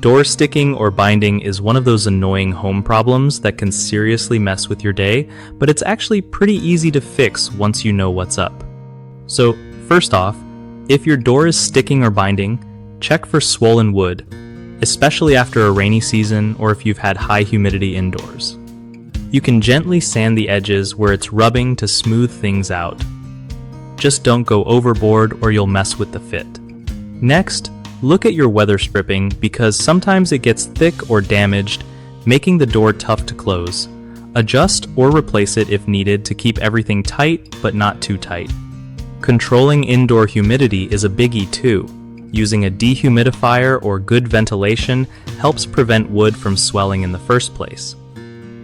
Door sticking or binding is one of those annoying home problems that can seriously mess with your day, but it's actually pretty easy to fix once you know what's up. So, first off, if your door is sticking or binding, check for swollen wood, especially after a rainy season or if you've had high humidity indoors. You can gently sand the edges where it's rubbing to smooth things out. Just don't go overboard or you'll mess with the fit. Next, look at your weather stripping because sometimes it gets thick or damaged, making the door tough to close. Adjust or replace it if needed to keep everything tight but not too tight. Controlling indoor humidity is a biggie too. Using a dehumidifier or good ventilation helps prevent wood from swelling in the first place.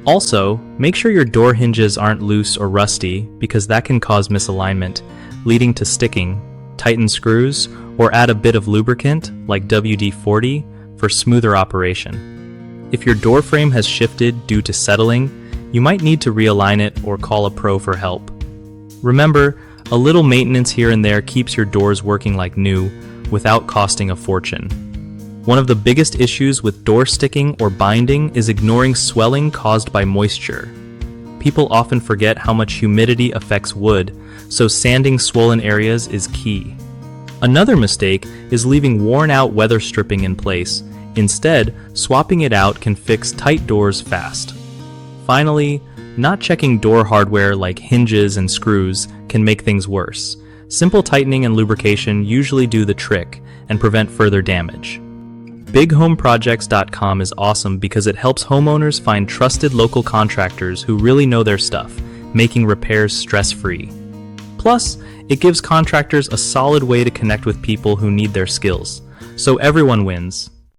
Also, make sure your door hinges aren't loose or rusty because that can cause misalignment, leading to sticking. Tighten screws or add a bit of lubricant like WD-40 for smoother operation. If your door frame has shifted due to settling, you might need to realign it or call a pro for help. Remember, a little maintenance here and there keeps your doors working like new without costing a fortune. One of the biggest issues with door sticking or binding is ignoring swelling caused by moisture. People often forget how much humidity affects wood, so sanding swollen areas is key. Another mistake is leaving worn-out weather stripping in place. Instead, swapping it out can fix tight doors fast. Finally, not checking door hardware like hinges and screws can make things worse. Simple tightening and lubrication usually do the trick and prevent further damage. BigHomeProjects.com is awesome because it helps homeowners find trusted local contractors who really know their stuff, making repairs stress-free. Plus, it gives contractors a solid way to connect with people who need their skills, so everyone wins.